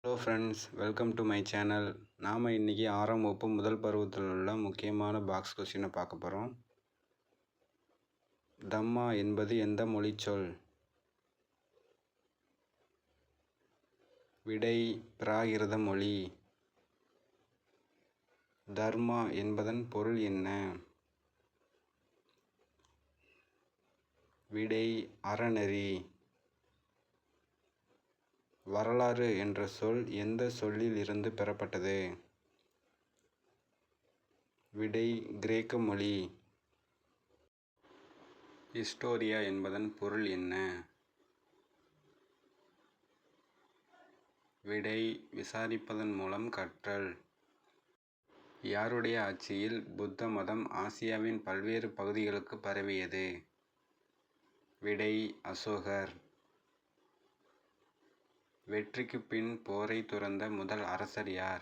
Hello friends, welcome to my channel. நாம் இன்றைக்கி 6ஆம் வகுப்பு முதல் பருவத்தில் உள்ள முக்கியமான பாக்ஸ் கொஸ்டினை பார்க்க போகிறோம். தம்மா என்பது எந்த மொழி சொல்? விடை பிராகிருத மொழி. தர்மா என்பதன் பொருள் என்ன? விடை அறநெறி. வரலாறு என்ற சொல் எந்த சொல்லில் இருந்து பெறப்பட்டது? விடை கிரேக்க மொழி. ஹிஸ்டோரியா என்பதன் பொருள் என்ன? விடை விசாரிப்பதன் மூலம் கற்றல். யாருடைய ஆட்சியில் புத்த மதம் ஆசியாவின் பல்வேறு பகுதிகளுக்கு பரவியது? விடை அசோகர். வெற்றிக்கு பின் போரை துறந்த முதல் அரசர் யார்?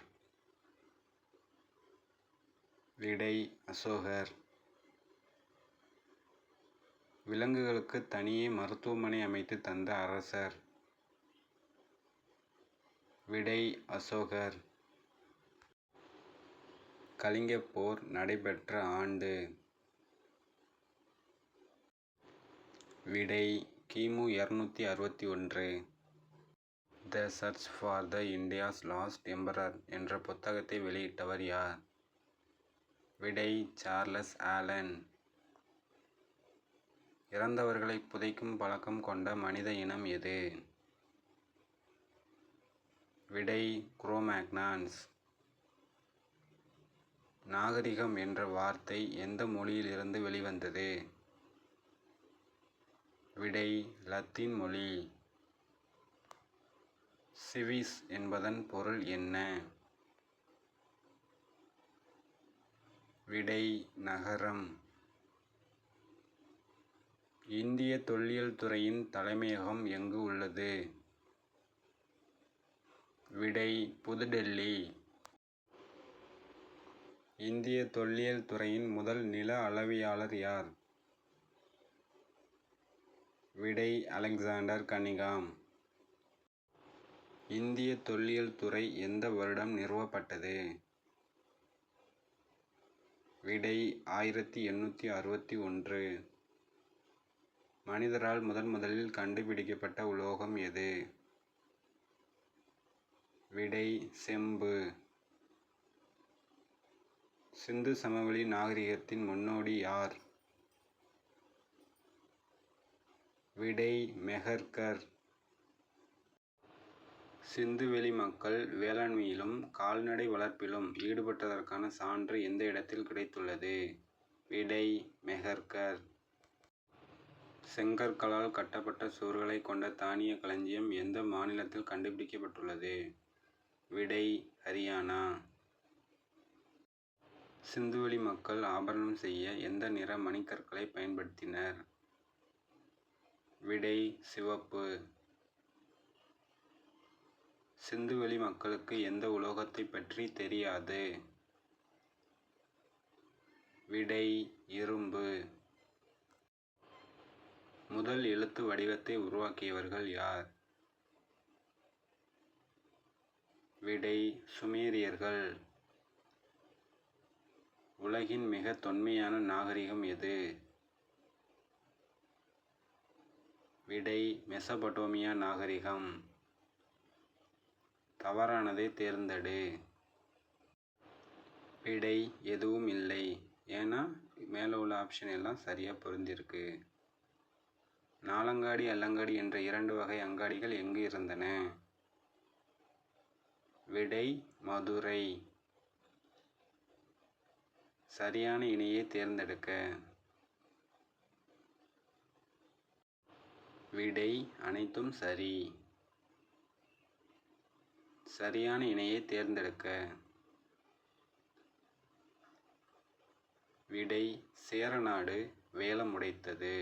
விடை அசோகர். விலங்குகளுக்கு தனியே மருத்துவமனை அமைத்து தந்த அரசர்? விடை அசோகர். கலிங்கப் போர் நடைபெற்ற ஆண்டு? விடை கிமு 261. The church for the India's last emperor என்ற புத்தகத்தை வெளியிட்டவர் யார்? விடை சார்லஸ் ஆலன். இறந்தவர்களை புதைக்கும் பழக்கம் கொண்ட மனித இனம் எது? விடை குரோமேக்னான்ஸ். நாகரிகம் என்ற வார்த்தை எந்த மொழியிலிருந்து வெளிவந்தது? விடை லத்தீன் மொழி. சிவிஸ் என்பதன் பொருள் என்ன? விடை நகரம். இந்திய தொல்லியல் துறையின் தலைமையகம் எங்கு உள்ளது? விடை புதுடெல்லி. இந்திய தொல்லியல் துறையின் முதல் நில அளவையாளர் யார்? விடை அலெக்சாண்டர் கனிங்காம். இந்திய தொல்லியல் துறை எந்த வருடம் நிறுவப்பட்டது? விடை 1861. மனிதரால் முதலில் கண்டுபிடிக்கப்பட்ட உலோகம் எது? விடை செம்பு. சிந்து சமவெளி நாகரிகத்தின் முன்னோடி யார்? விடை மெஹர்கர். சிந்துவெளி மக்கள் வேளாண்மையிலும் கால்நடை வளர்ப்பிலும் ஈடுபட்டதற்கான சான்று எந்த இடத்தில் கிடைத்துள்ளது? விடை மெஹர்கர். செங்கற்களால் கட்டப்பட்ட சுவர்களை கொண்ட தானிய களஞ்சியம் எந்த மாநிலத்தில் கண்டுபிடிக்கப்பட்டுள்ளது? விடை ஹரியானா. சிந்துவெளி மக்கள் ஆபரணம் செய்ய எந்த நிற மணிக்கற்களை பயன்படுத்தினர்? விடை சிவப்பு. சிந்துவெளி மக்களுக்கு எந்த உலோகத்தை பற்றி தெரியாது? விடை இரும்பு. முதல் எழுத்து வடிவத்தை உருவாக்கியவர்கள் யார்? விடை சுமேரியர்கள். உலகின் மிக தொன்மையான நாகரிகம் எது? விடை மெசபடோமியா நாகரிகம். தவறானதை தேர்ந்தெடு. விடை எதுவும் இல்லை. ஏன்னா மேலே உள்ள ஆப்ஷன் எல்லாம் சரியாக பொருந்திருக்கு. நாலங்காடி அல்லங்காடி என்ற 2 வகை அங்காடிகள் எங்கு இருந்தன? விடை மதுரை. சரியான இணையை தேர்ந்தெடுக்க. விடை அனைத்தும் சரி. சரியான இணையை தேர்ந்தெடுக்க. விடை சேரநாடு வேலம் உடைத்தது.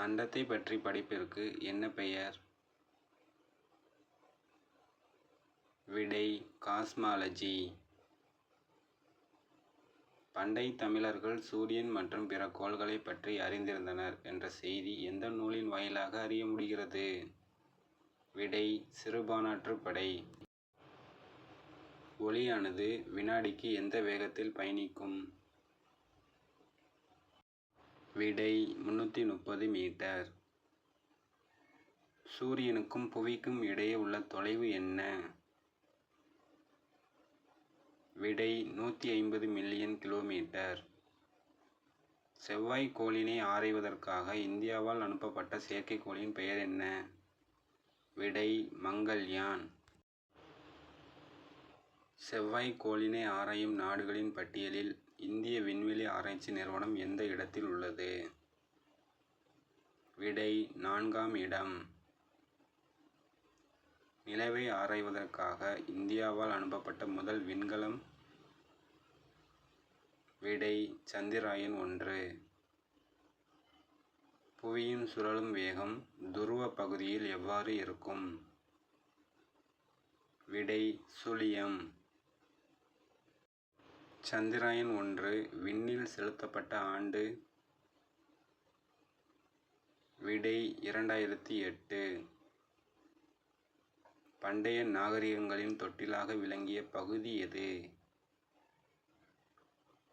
அண்டத்தை பற்றி படிப்பிற்கு என்ன பெயர்? விடை காஸ்மாலஜி. பண்டை தமிழர்கள் சூரியன் மற்றும் பிற கோள்களை பற்றி அறிந்திருந்தனர் என்ற செய்தி எந்த நூலின் வாயிலாக அறிய முடிகிறது? விடை சிறுபானாற்றுப்படை. ஒளியானது வினாடிக்கு எந்த வேகத்தில் பயணிக்கும்? விடை 330 மீட்டர். சூரியனுக்கும் புவிக்கும் இடையே உள்ள தொலைவு என்ன? விடை 150 மில்லியன் கிலோமீட்டர். செவ்வாய் கோளினை ஆராய்வதற்காக இந்தியாவால் அனுப்பப்பட்ட செயற்கைக்கோளின் பெயர் என்ன? விடை மங்கள்யான். செவ்வாய் கோளினை ஆராயும் நாடுகளின் பட்டியலில் இந்திய விண்வெளி ஆராய்ச்சி நிறுவனம் எந்த இடத்தில் உள்ளது? விடை 4ஆம் இடம். நிலவை ஆராய்வதற்காக இந்தியாவால் அனுப்பப்பட்ட முதல் விண்கலம்? விடை சந்திராயன் 1. புவியின் சுழலும் வேகம் துருவ பகுதியில் எவ்வாறு இருக்கும்? விடை 0. சந்திராயன் 1 விண்ணில் செலுத்தப்பட்ட ஆண்டு? விடை 2008. பண்டைய நாகரிகங்களின் தொட்டிலாக விளங்கிய பகுதி எது?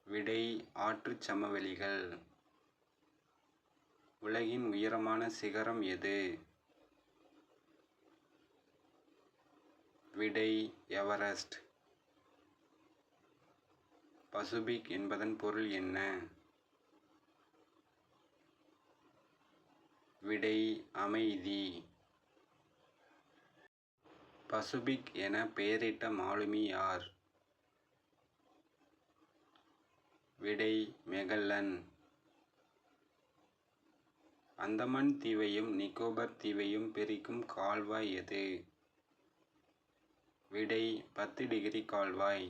விடை ஆற்றுச் சமவெளிகள். உலகின் உயரமான சிகரம் எது? விடை எவரெஸ்ட். பசுபிக் என்பதன் பொருள் என்ன? விடை அமைதி. பசுபிக் என பெயரிட்ட மாலுமி யார்? விடை மெகல்லன். அந்தமான் தீவையும் நிக்கோபர் தீவையும் பிரிக்கும் கால்வாய் எது? விடை 10 டிகிரி கால்வாய்.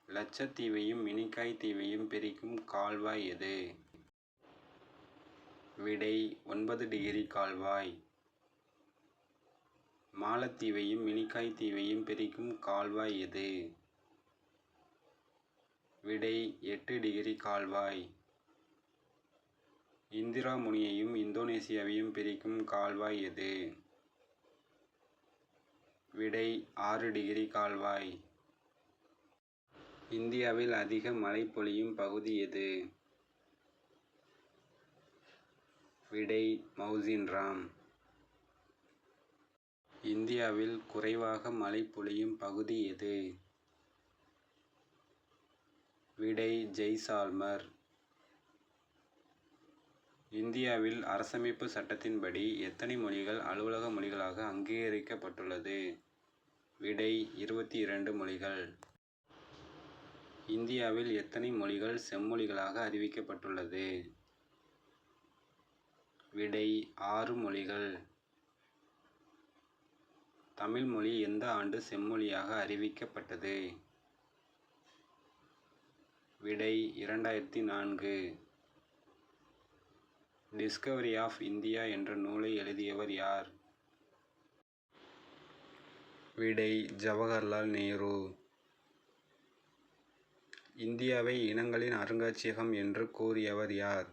லட்சத்தீவையும் மினிக்காய் தீவையும் பிரிக்கும் கால்வாய் எது? விடை 9 டிகிரி கால்வாய். மாலத்தீவையும் மினிக்காய் தீவையும் பிரிக்கும் கால்வாய் எது? விடை 8 டிகிரி கால்வாய். இந்திரா முனியையும் இந்தோனேசியாவையும் பிரிக்கும் கால்வாய் எது? விடை 6 டிகிரி கால்வாய். இந்தியாவில் அதிக மழை பொழியும் பகுதி எது? விடை மௌசின்ராம். இந்தியாவில் குறைவாக மழை பொழியும் பகுதி எது? விடை ஜெய்சால்மர். இந்தியாவில் அரசமைப்பு சட்டத்தின்படி எத்தனை மொழிகள் அலுவலக மொழிகளாக அங்கீகரிக்கப்பட்டுள்ளது? விடை 22 மொழிகள். இந்தியாவில் எத்தனை மொழிகள் செம்மொழிகளாக அறிவிக்கப்பட்டுள்ளது? விடை 6 மொழிகள். தமிழ் மொழி எந்த ஆண்டு செம்மொழியாக அறிவிக்கப்பட்டது? விடை 2004. டிஸ்கவரி ஆஃப் இந்தியா என்ற நூலை எழுதியவர் யார்? விடை ஜவஹர்லால் நேரு. இந்தியாவை இனங்களின் அருங்காட்சியகம் என்று கூறியவர் யார்?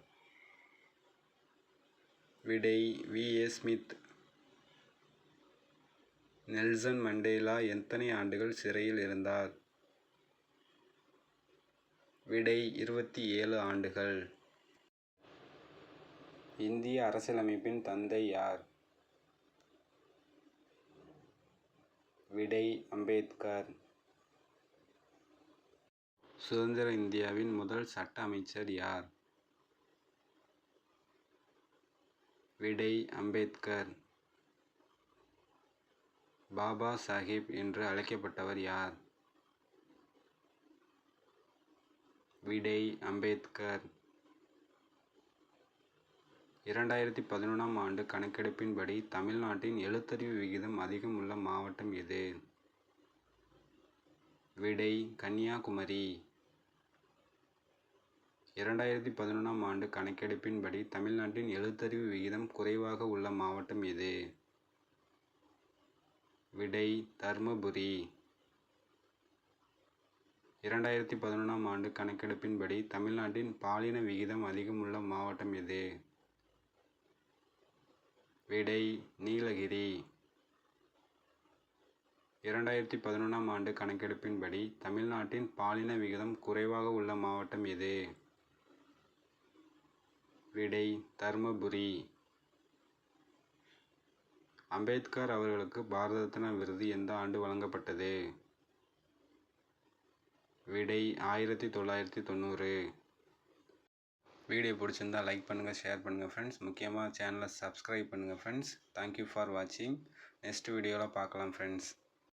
விடை V.A. ஸ்மித். நெல்சன் மண்டேலா எத்தனை ஆண்டுகள் சிறையில் இருந்தார்? விடை 27 ஆண்டுகள். இந்திய அரசியலமைப்பின் தந்தை யார்? விடை அம்பேத்கர். சுதந்திர இந்தியாவின் முதல் சட்ட அமைச்சர் யார்? விடை அம்பேத்கர். பாபா சாஹிப் என்று அழைக்கப்பட்டவர் யார்? விடை அம்பேத்கர். 2011ஆம் ஆண்டு கணக்கெடுப்பின்படி தமிழ்நாட்டின் எழுத்தறிவு விகிதம் அதிகம் உள்ள மாவட்டம் எது? விடை கன்னியாகுமரி. 2011ஆம் ஆண்டு கணக்கெடுப்பின்படி தமிழ்நாட்டின் எழுத்தறிவு விகிதம் குறைவாக உள்ள மாவட்டம் எது? விடை தர்மபுரி. 2011ஆம் ஆண்டு கணக்கெடுப்பின்படி தமிழ்நாட்டின் பாலின விகிதம் அதிகம் உள்ள மாவட்டம் எது? விடை நீலகிரி. 2011ஆம் ஆண்டு கணக்கெடுப்பின்படி தமிழ்நாட்டின் பாலின விகிதம் குறைவாக உள்ள மாவட்டம் எது? விடை தர்மபுரி. அம்பேத்கர் அவர்களுக்கு பாரத ரத்னா விருது எந்த ஆண்டு வழங்கப்பட்டது? விடை 1990. வீடியோ பிடிச்சிருந்தா லைக் பண்ணுங்கள், ஷேர் பண்ணுங்கள் ஃப்ரெண்ட்ஸ். முக்கியமாக சேனலை சப்ஸ்கிரைப் பண்ணுங்கள் ஃப்ரெண்ட்ஸ். தேங்க்யூ ஃபார் வாட்சிங். நெக்ஸ்ட் வீடியோவில் பார்க்கலாம் ஃப்ரெண்ட்ஸ்.